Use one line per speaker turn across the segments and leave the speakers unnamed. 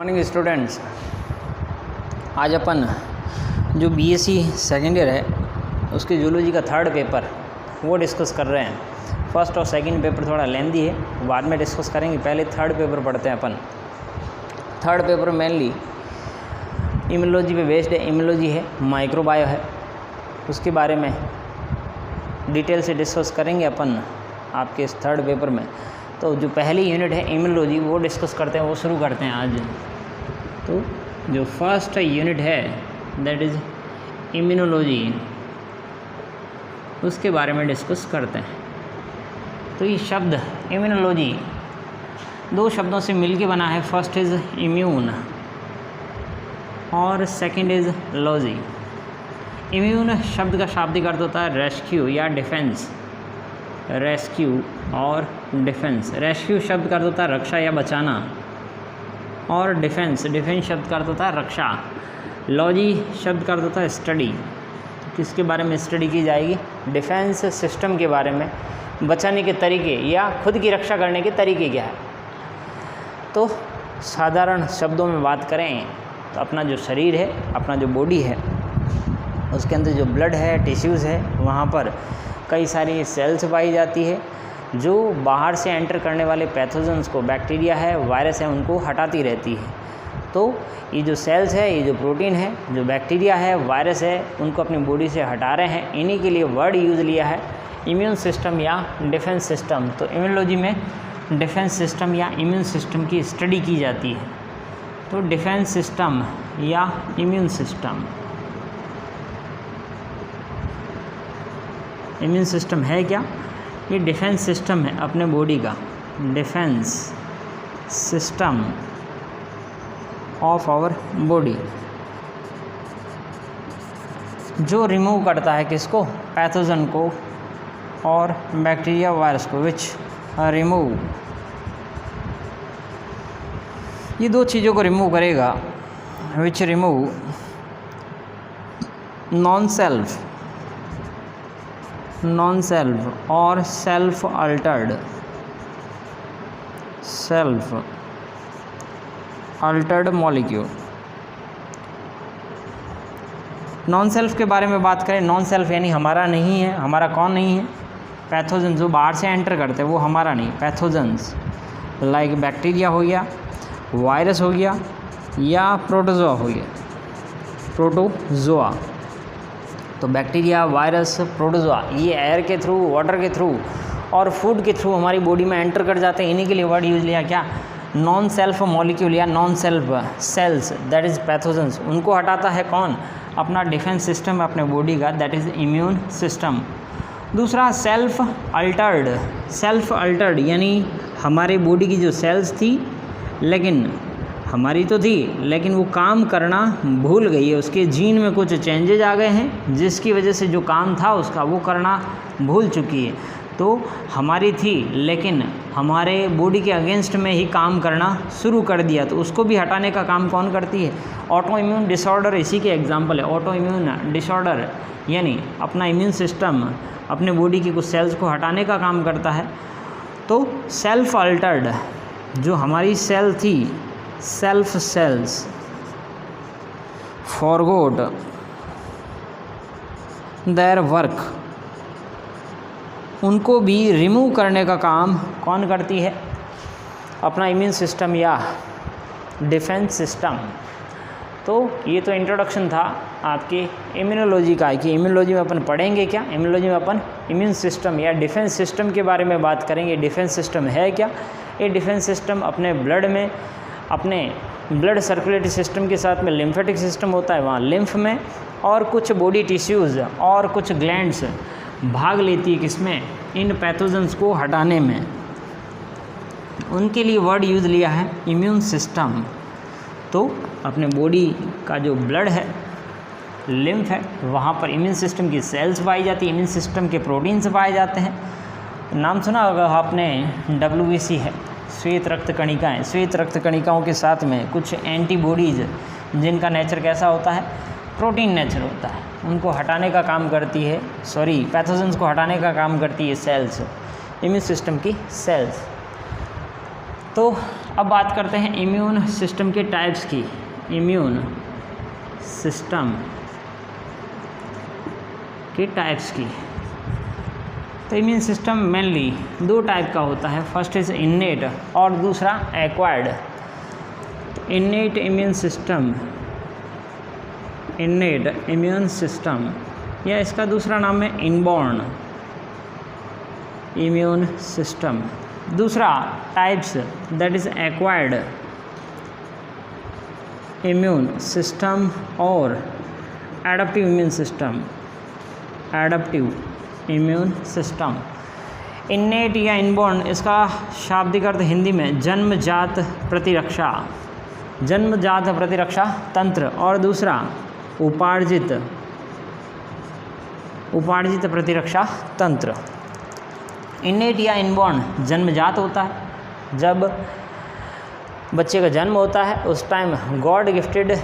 Morning students, आज अपन जो BSc second year है उसकी जूलॉजी का थर्ड पेपर वो डिस्कस कर रहे हैं। फर्स्ट और सेकंड पेपर थोड़ा लेंदी है, बाद में डिस्कस करेंगे। पहले थर्ड पेपर पढ़ते हैं अपन। थर्ड पेपर मेनली इम्यूनोलॉजी पे बेस्ड है। इम्यूनोलॉजी है, माइक्रोबायो है, उसके बारे में डिटेल से डिस्कस करेंगे अपन आपके इस थर्ड पेपर में। तो जो पहली यूनिट है इम्यूनोलॉजी वो डिस्कस करते हैं, वो शुरू करते हैं आज। तो जो फर्स्ट यूनिट है दैट इज़ इम्यूनोलॉजी, उसके बारे में डिस्कस करते हैं। तो ये शब्द इम्यूनोलॉजी दो शब्दों से मिलके बना है। फर्स्ट इज़ इम्यून और सेकंड इज़ लॉजी। इम्यून शब्द का शाब्दिक अर्थ होता है रेस्क्यू या डिफेंस। रेस्क्यू और डिफेंस। रेस्क्यू शब्द का अर्थ होता है रक्षा या बचाना, और डिफेंस शब्द का अर्थ होता है रक्षा। लॉजी शब्द का अर्थ होता है स्टडी। किसके बारे में स्टडी की जाएगी? डिफेंस सिस्टम के बारे में। बचाने के तरीके या खुद की रक्षा करने के तरीके क्या है। तो साधारण शब्दों में बात करें तो अपना जो शरीर है, अपना जो बॉडी है, उसके अंदर जो ब्लड है, टिश्यूज़ है, वहाँ पर कई सारी सेल्स पाई जाती है जो बाहर से एंटर करने वाले पैथोजेंस को, बैक्टीरिया है, वायरस है, उनको हटाती रहती है। तो ये जो सेल्स है, ये जो प्रोटीन है, जो बैक्टीरिया है, वायरस है, उनको अपनी बॉडी से हटा रहे हैं। इन्हीं के लिए वर्ड यूज़ लिया है इम्यून सिस्टम या डिफेंस सिस्टम। तो इम्यूनोलॉजी में डिफेंस सिस्टम या इम्यून सिस्टम की स्टडी की जाती है। तो डिफेंस सिस्टम या इम्यून सिस्टम, इम्यून सिस्टम है क्या? ये डिफेंस सिस्टम है अपने बॉडी का। Defence system of our body, जो रिमूव करता है किसको? पैथोजन को और बैक्टीरिया, वायरस को। विच रिमूव, ये दो चीज़ों को रिमूव करेगा। विच रिमूव नॉन सेल्फ और self Altered molecule. Non self के बारे में बात करें, नॉन सेल्फ यानी हमारा नहीं है। हमारा कौन नहीं है? पैथोजेंस जो बाहर से एंटर करते हैं वो हमारा नहीं। पैथोजेंस लाइक बैक्टीरिया हो गया, वायरस हो गया, या प्रोटोजोआ हो गया। प्रोटोजोआ, तो बैक्टीरिया, वायरस, प्रोटोजोआ, ये एयर के थ्रू, वाटर के थ्रू और फूड के थ्रू हमारी बॉडी में एंटर कर जाते हैं। इन्हीं के लिए वर्ड यूज लिया क्या? नॉन सेल्फ मॉलिक्यूल या non self cells, that is pathogens. उनको हटाता है कौन? अपना डिफेंस सिस्टम अपने बॉडी का, दैट इज़ इम्यून सिस्टम। दूसरा सेल्फ अल्टर्ड यानी हमारे बॉडी की जो सेल्स थी, लेकिन हमारी तो थी, लेकिन वो काम करना भूल गई है। उसके जीन में कुछ चेंजेज आ गए हैं जिसकी वजह से जो काम था उसका वो करना भूल चुकी है। तो हमारी थी, लेकिन हमारे बॉडी के अगेंस्ट में ही काम करना शुरू कर दिया। तो उसको भी हटाने का काम कौन करती है? ऑटो इम्यून डिसऑर्डर इसी के एग्जाम्पल है। ऑटो इम्यून डिसऑर्डर यानी अपना इम्यून सिस्टम अपने बॉडी की कुछ सेल्स को हटाने का काम करता है। तो सेल्फ अल्टर्ड जो हमारी सेल थी, self cells forgot their work, उनको भी रिमूव करने का काम कौन करती है? अपना इम्यून सिस्टम या डिफेंस सिस्टम। तो ये तो इंट्रोडक्शन था आपके इम्यूनोलॉजी का कि इम्यूनोलॉजी में अपन पढ़ेंगे क्या। इम्यूनोलॉजी में अपन इम्यून सिस्टम या डिफेंस सिस्टम के बारे में बात करेंगे। डिफेंस सिस्टम है क्या? ये डिफेंस सिस्टम अपने ब्लड में, अपने ब्लड सर्कुलेटरी सिस्टम के साथ में लिम्फेटिक सिस्टम होता है, वहाँ लिम्फ में, और कुछ बॉडी टिश्यूज़ और कुछ ग्लैंड्स भाग लेती है किसमें? इन पैथोजेंस को हटाने में। उनके लिए वर्ड यूज़ लिया है इम्यून सिस्टम। तो अपने बॉडी का जो ब्लड है, लिम्फ है, वहाँ पर इम्यून सिस्टम की सेल्स पाई जाती है, इम्यून सिस्टम के प्रोटीन्स पाए जाते हैं। नाम सुना होगा आपने, WBC है, श्वेत रक्त कणिकाएँ। श्वेत रक्त कणिकाओं के साथ में कुछ एंटीबॉडीज़ जिनका नेचर कैसा होता है? प्रोटीन नेचर होता है, उनको हटाने का काम करती है, पैथोजेंस को हटाने का काम करती है सेल्स, इम्यून सिस्टम की सेल्स। तो अब बात करते हैं इम्यून सिस्टम के टाइप्स की। इम्यून सिस्टम के टाइप्स की। तो इम्यून सिस्टम मेनली दो टाइप का होता है, फर्स्ट इज इन्नेट और दूसरा acquired. Innate immune system, innate immune system या इसका दूसरा नाम है इनबॉर्न इम्यून सिस्टम। दूसरा types that is acquired immune system और adaptive immune system. Adaptive immune system. Innate या इनबॉर्न, इसका शाब्दिक अर्थ हिंदी में जन्मजात प्रतिरक्षा, जन्मजात प्रतिरक्षा तंत्र, और दूसरा उपार्जित, उपार्जित प्रतिरक्षा तंत्र। इन्नेट या इनबॉर्न जन्मजात होता है, जब बच्चे का जन्म होता है उस टाइम गॉड गिफ्टेड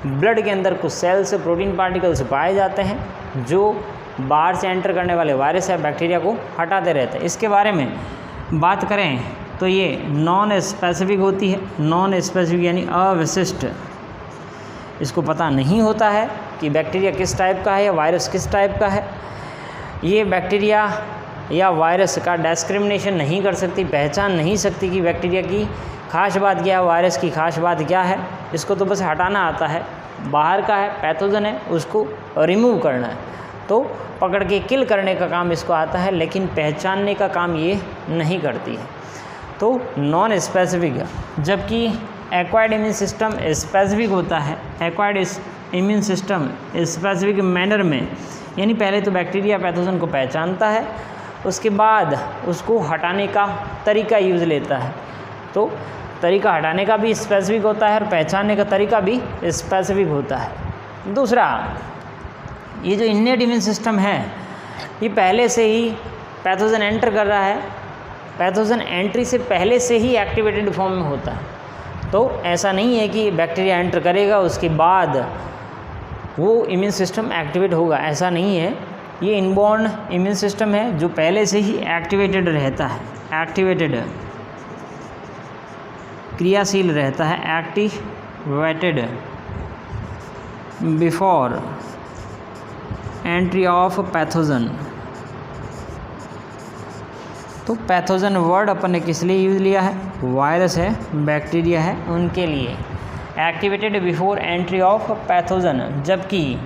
ब्लड के अंदर कुछ सेल्स, प्रोटीन पार्टिकल्स पाए जाते हैं जो बाहर से एंटर करने वाले वायरस या बैक्टीरिया को हटाते रहते हैं। इसके बारे में बात करें तो ये नॉन स्पेसिफिक होती है। नॉन स्पेसिफिक यानी अविशिष्ट, इसको पता नहीं होता है कि बैक्टीरिया किस टाइप का है या वायरस किस टाइप का है। ये बैक्टीरिया या वायरस का डिस्क्रिमिनेशन नहीं कर सकती, पहचान नहीं सकती कि बैक्टीरिया की खास बात क्या है, वायरस की खास बात क्या है। इसको तो बस हटाना आता है, बाहर का है, पैथोजन है, उसको रिमूव करना है, तो पकड़ के किल करने का काम इसको आता है, लेकिन पहचानने का काम ये नहीं करती है। तो नॉन स्पेसिफिक, जबकि एक्वायर्ड इम्यून सिस्टम स्पेसिफिक होता है। Acquired immune system specific manner में, यानी पहले तो बैक्टीरिया पैथोजन को पहचानता है, उसके बाद उसको हटाने का तरीका यूज़ लेता है। तो तरीका हटाने का भी स्पेसिफिक होता है और पहचानने का तरीका भी स्पेसिफिक होता है। दूसरा, ये जो इन्नेट इम्यून सिस्टम है, ये पहले से ही पैथोजन एंटर कर रहा है, पैथोजन एंट्री से पहले से ही एक्टिवेटेड फॉर्म में होता है। तो ऐसा नहीं है कि बैक्टीरिया एंटर करेगा उसके बाद वो इम्यून सिस्टम एक्टिवेट होगा, ऐसा नहीं है। ये इनबॉर्न इम्यून सिस्टम है जो पहले से ही एक्टिवेटेड रहता है, एक्टिवेटेड क्रियाशील रहता है, activated before entry of pathogen. तो पैथोजन वर्ड अपन ने किस लिए यूज़ लिया है, वायरस है, बैक्टीरिया है, उनके लिए। Activated before entry of pathogen, जबकि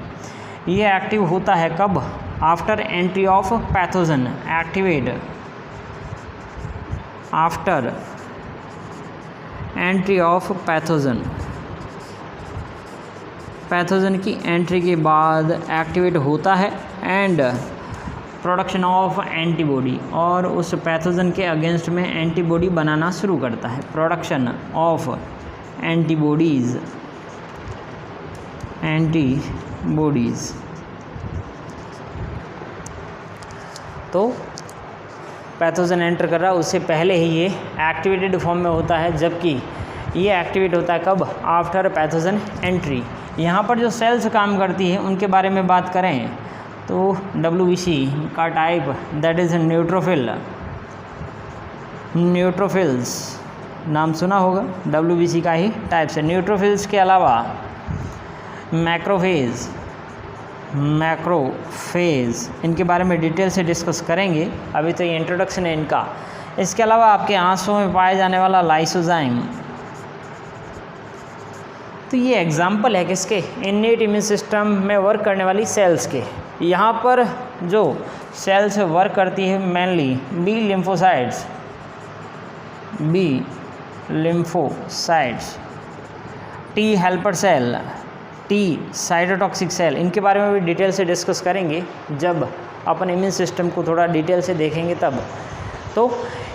ये एक्टिव होता है कब, after entry of pathogen. Activate after entry of pathogen, pathogen की एंट्री के बाद एक्टिवेट होता है। एंड प्रोडक्शन ऑफ एंटीबॉडी, और उस पैथोजन के अगेंस्ट में एंटीबॉडी बनाना शुरू करता है। Production of antibodies, antibodies. तो पैथोजन एंटर कर रहा है उससे पहले ही ये एक्टिवेटेड फॉर्म में होता है, जबकि ये एक्टिवेट होता है कब, आफ्टर पैथोजन एंट्री। यहाँ पर जो सेल्स काम करती है उनके बारे में बात करें तो WBC का type that is neutrophil, neutrophils नाम सुना होगा, WBC का ही टाइप्स है। न्यूट्रोफिल्स के अलावा मैक्रोफेज, मैक्रोफेज, इनके बारे में डिटेल से डिस्कस करेंगे, अभी तो ये इंट्रोडक्शन है इनका। इसके अलावा आपके आंसुओं में पाए जाने वाला लाइसोजाइम, तो ये एग्जाम्पल है किसके, इन्नेट इम्यून सिस्टम में वर्क करने वाली सेल्स के। यहाँ पर जो सेल्स वर्क करती है mainly B lymphocytes, B lymphocytes, T helper cell, T cytotoxic cell, इनके बारे में भी डिटेल से डिस्कस करेंगे जब अपन इम्यून सिस्टम को थोड़ा डिटेल से देखेंगे तब। तो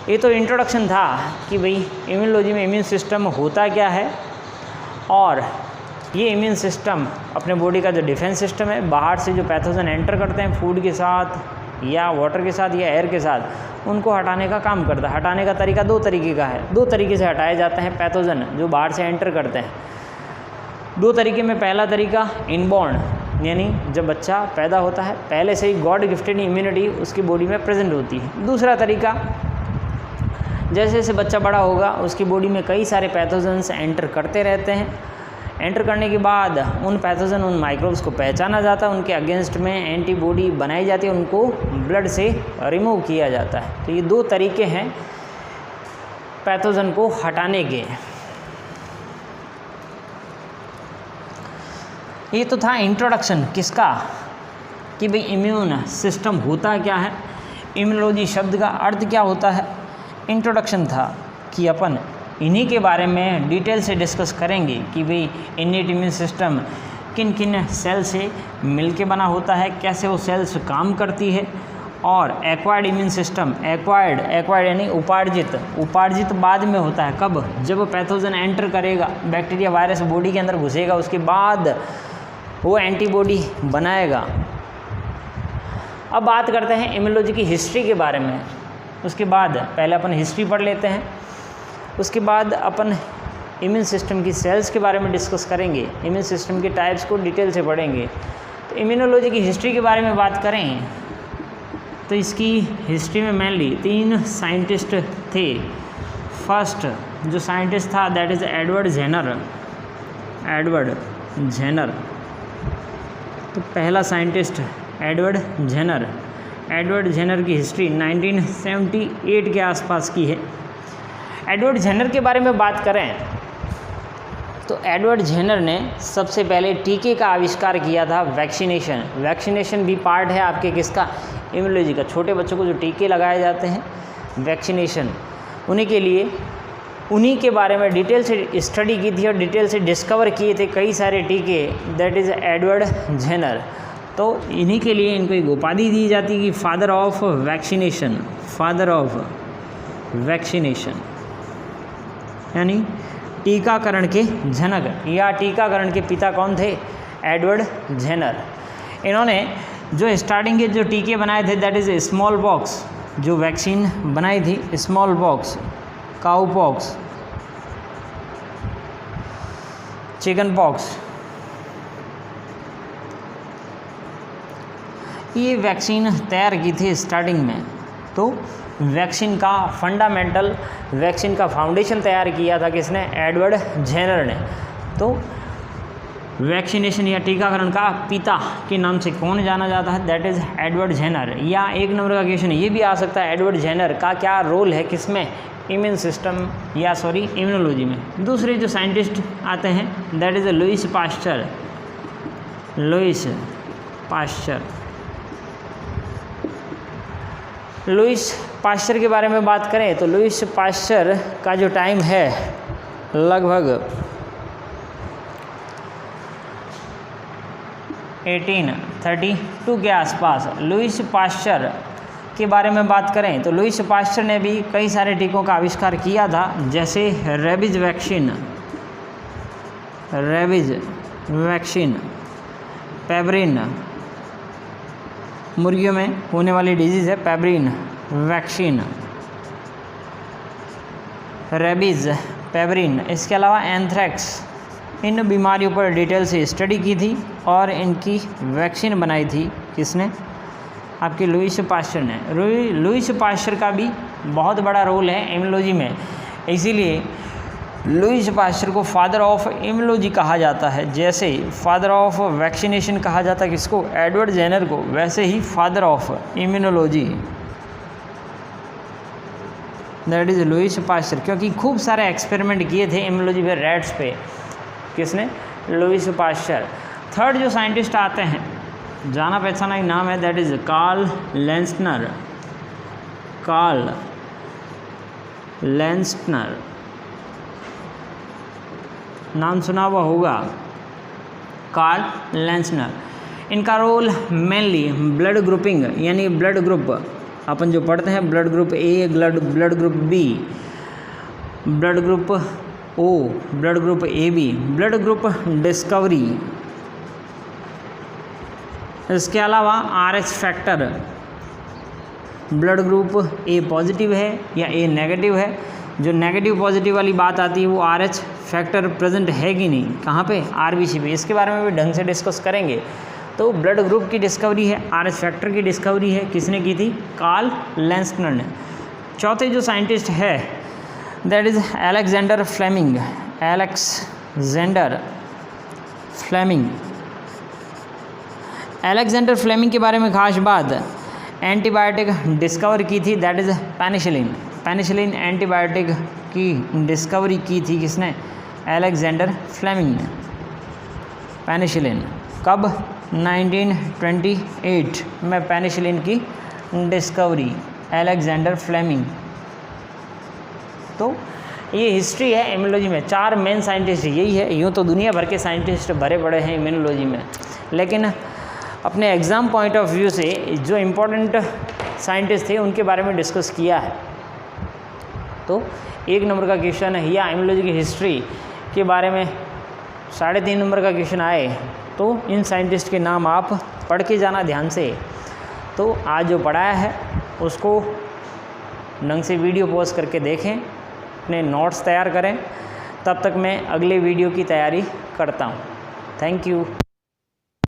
ये तो इंट्रोडक्शन था कि भाई इम्यूनोलॉजी में इम्यून सिस्टम होता क्या है, और ये इम्यून सिस्टम अपने बॉडी का जो डिफेंस सिस्टम है, बाहर से जो पैथोजन एंटर करते हैं फूड के साथ या वाटर के साथ या एयर के साथ, उनको हटाने का काम करता है। हटाने का तरीका दो तरीके का है, दो तरीके से हटाए जाते हैं पैथोजन जो बाहर से एंटर करते हैं। दो तरीके में, पहला तरीका इनबॉर्न, यानी जब बच्चा पैदा होता है पहले से ही गॉड गिफ्टेड इम्यूनिटी उसकी बॉडी में प्रेजेंट होती है। दूसरा तरीका जैसे जैसे बच्चा बड़ा होगा उसकी बॉडी में कई सारे पैथोजेंस एंटर करते रहते हैं। एंटर करने के बाद उन पैथोजन, उन माइक्रोब्स को पहचाना जाता है, उनके अगेंस्ट में एंटीबॉडी बनाई जाती है, उनको ब्लड से रिमूव किया जाता है। तो ये 2 तरीके हैं पैथोजन को हटाने के। ये तो था इंट्रोडक्शन किसका, कि भाई इम्यून सिस्टम होता क्या है, इम्यूनोलॉजी शब्द का अर्थ क्या होता है। इंट्रोडक्शन था कि अपन इन्हीं के बारे में डिटेल से डिस्कस करेंगे कि भाई इन्नेट इम्यून सिस्टम किन किन सेल से मिलके बना होता है, कैसे वो सेल्स काम करती है, और एक्वायर्ड इम्यून सिस्टम, एक्वायर्ड यानी उपार्जित बाद में होता है। कब? जब पैथोजन एंटर करेगा, बैक्टीरिया वायरस बॉडी के अंदर घुसेगा, उसके बाद वो एंटीबॉडी बनाएगा। अब बात करते हैं इम्यूनोलॉजी की हिस्ट्री के बारे में। उसके बाद पहले अपन हिस्ट्री पढ़ लेते हैं, उसके बाद अपन इम्यून सिस्टम की सेल्स के बारे में डिस्कस करेंगे, इम्यून सिस्टम के टाइप्स को डिटेल से पढ़ेंगे। तो इम्यूनोलॉजी की हिस्ट्री के बारे में बात करें तो इसकी हिस्ट्री में मेनली 3 साइंटिस्ट थे। फर्स्ट जो साइंटिस्ट था दैट इज़ एडवर्ड जेनर। तो पहला साइंटिस्ट एडवर्ड जेनर की हिस्ट्री 1978 के आसपास की है। एडवर्ड जेनर के बारे में बात करें तो एडवर्ड जेनर ने सबसे पहले टीके का आविष्कार किया था। वैक्सीनेशन भी पार्ट है आपके किसका, इम्यूनोलॉजी का। छोटे बच्चों को जो टीके लगाए जाते हैं, वैक्सीनेशन, उन्हीं के बारे में डिटेल से स्टडी की थी और डिटेल से डिस्कवर किए थे कई सारे टीके, दैट इज़ एडवर्ड जेनर। तो इन्हीं के लिए इनको एक उपाधि दी जाती है कि फादर ऑफ वैक्सीनेशन, यानी टीकाकरण के जनक या टीकाकरण के पिता कौन थे, एडवर्ड जेनर। इन्होंने जो स्टार्टिंग के जो टीके बनाए थे दैट इज़ स्मॉल पॉक्स, जो वैक्सीन बनाई थी स्मॉल पॉक्स, काऊ पॉक्स, चिकन पॉक्स, ये वैक्सीन तैयार की थी स्टार्टिंग में। तो वैक्सीन का फाउंडेशन तैयार किया था किसने, एडवर्ड जेनर ने। तो वैक्सीनेशन या टीकाकरण का पिता के नाम से कौन जाना जाता है, दैट इज़ एडवर्ड जेनर। या एक नंबर का क्वेश्चन ये भी आ सकता है, एडवर्ड जेनर का क्या रोल है किसमें, इम्यून सिस्टम या इम्यूनोलॉजी में। दूसरे जो साइंटिस्ट आते हैं दैट इज़ लुईस पाश्चर के बारे में बात करें तो लुईस पाश्चर का जो टाइम है लगभग 1832 के आसपास। लुईस पाश्चर के बारे में बात करें तो लुईस पाश्चर ने भी कई सारे टीकों का आविष्कार किया था, जैसे रेबीज वैक्सीन, पेब्रिन, मुर्गियों में होने वाली डिजीज़ है पेब्रिन वैक्सीन, रेबीज़, पेब्रिन। इसके अलावा एंथ्रेक्स, इन बीमारियों पर डिटेल से स्टडी की थी और इनकी वैक्सीन बनाई थी किसने, आपके लुईस पाश्चर ने। लुईस पाश्चर का भी बहुत बड़ा रोल है इम्यूनोलॉजी में, इसीलिए लुईस पाश्चर को फादर ऑफ इम्यूनोलॉजी कहा जाता है। जैसे फादर ऑफ वैक्सीनेशन कहा जाता है किसको, एडवर्ड जेनर को, वैसे ही father of immunology that is Louis Pasteur, क्योंकि खूब सारे एक्सपेरिमेंट किए थे इम्यूनोलॉजी पे, रैट्स पे, किसने, लुईस पाश्चर। थर्ड जो साइंटिस्ट आते हैं, जाना पहचाना ही नाम है, दैट इज़ कार्ल लेंसनर, नाम सुना हुआ होगा, कार्ल लेंसनर। इनका रोल मेनली ब्लड ग्रुपिंग, यानी ब्लड ग्रुप अपन जो पढ़ते हैं, blood group A, blood group B, blood group O, blood group A B, blood group discovery. इसके अलावा RH factor, blood group A positive है या ए नेगेटिव है, जो नेगेटिव पॉजिटिव वाली बात आती है वो RH फैक्टर प्रेजेंट है कि नहीं, कहाँ पे, RBC पे। इसके बारे में भी ढंग से डिस्कस करेंगे। तो ब्लड ग्रुप की डिस्कवरी है, RH फैक्टर की डिस्कवरी है, किसने की थी, कार्ल लेंसनर ने। चौथे जो साइंटिस्ट है that is Alexander Fleming. Alexander Fleming. Alexander Fleming के बारे में खास बात, एंटीबायोटिक डिस्कवर की थी, that is penicillin. Penicillin antibiotic की डिस्कवरी की थी किसने? अलेक्जेंडर फ्लेमिंग ने। पेनिसिलिन कब? 1928 में पेनिसिलिन की डिस्कवरी, अलेक्जेंडर फ्लेमिंग। तो ये हिस्ट्री है इम्यूनोलॉजी में। 4 मेन साइंटिस्ट यही है। यूँ तो दुनिया भर के साइंटिस्ट भरे पड़े हैं इम्यूनोलॉजी में, लेकिन अपने एग्ज़ाम पॉइंट ऑफ व्यू से जो इम्पोर्टेंट साइंटिस्ट थे उनके बारे में डिस्कस किया है। तो 1 नंबर का क्वेश्चन है या इम्यूनोलॉजी की हिस्ट्री के बारे में 3.5 नंबर का क्वेश्चन आए तो इन साइंटिस्ट के नाम आप पढ़ के जाना ध्यान से। तो आज जो पढ़ाया है उसको ढंग से वीडियो पॉज करके देखें, अपने नोट्स तैयार करें। तब तक मैं अगले वीडियो की तैयारी करता हूँ। Thank you.